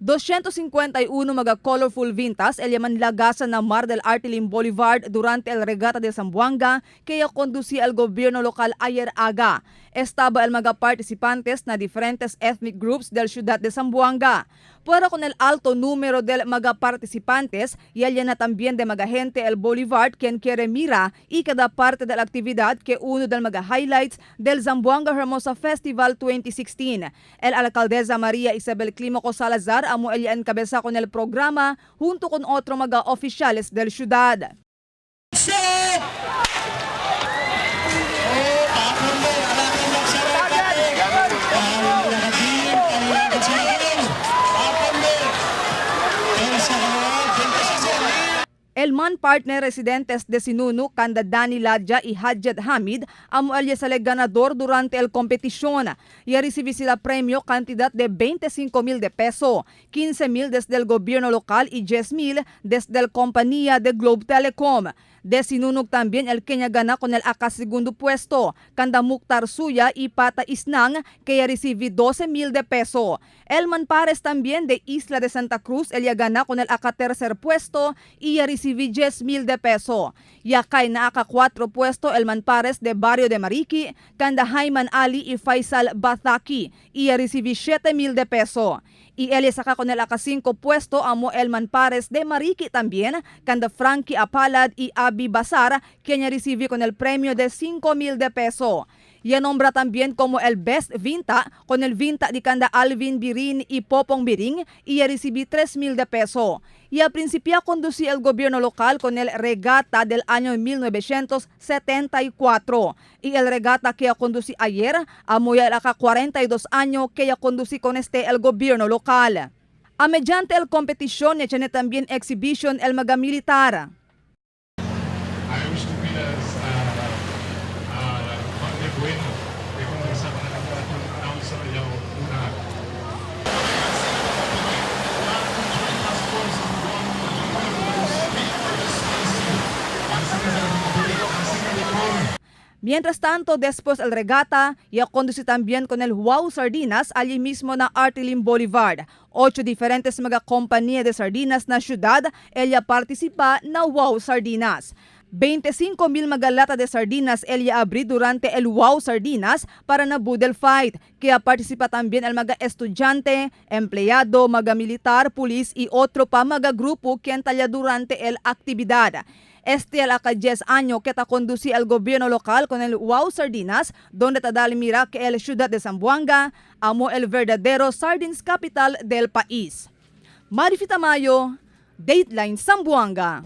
251 mga colorful vintas el manlagasan na Mar del Artilim Boulevard durante el Regata de Zamboanga kaya conduci al gobierno lokal ayer aga. Estaba el mga participantes na diferentes ethnic groups del ciudad de Zamboanga. Pero con el alto número del mga participantes, y na también de mga gente el Boulevard quien quiere mira y cada parte de la actividad que uno del mga highlights del Zamboanga Hermosa Festival 2016. El alcaldesa Maria Isabel Climaco Salazar amo ella encabeza con el programa junto con otro mga oficiales del ciudad. El man partner residentes de Sinunu, Kanda Dani Ladja y Hadjad Hamid, amo alya sa ganador durante el competición. Y recibe sila premio cantidad de 25,000 de peso, 15,000 desde el gobierno local y 10,000 desde la compañía de Globe Telecom. De Sinunug también el Kenya gana con el segundo puesto, Kanda Mukhtar Suya y Pata Isnang, que recibe 12,000 de peso. El Manpares también de Isla de Santa Cruz, ella gana con el tercer puesto y recibe 10,000 de peso. Y acá en 4 puesto el Manpares de Barrio de Mariki, Kanda Hayman Ali y Faisal Bathaki, y recibe 7,000 de peso. Y él saca con el 5 puesto amo el Manpares de Mariki también, Kanda Frankie Apalad y Abi Basar, quien recibe con el premio de 5,000 de peso. Y nombra también como el Best Vinta con el Vinta de Kanda Alvin Birin y Popong Biring y recibe 3,000 de peso. Y al principio conducía el gobierno local con el regata del año 1974. Y el regata que conducí ayer, amo ya 42 años que ya conducí con el gobierno local. A mediante el competición y tiene también exhibition el mga militar. Mientras tanto, después el regata, ya conduce también con el Wow Sardinas allí mismo na Artilim Boulevard. 8 diferentes mga compañía de sardinas na ciudad, ella participa na Wow Sardinas. 25,000 mga lata de sardinas ella abrí durante el Wow Sardinas para na Budel Fight. Kaya participa también el mga estudyante, empleyado, mga militar, pulis y otro pa mga grupo quien talla durante el actividad. Este al 10 año que ta conducí al gobierno local con el Wow Sardinas, donde tadal mira que el ciudad de Zamboanga amo el verdadero sardines capital del país. Marifita Mayo, Dateline Zamboanga.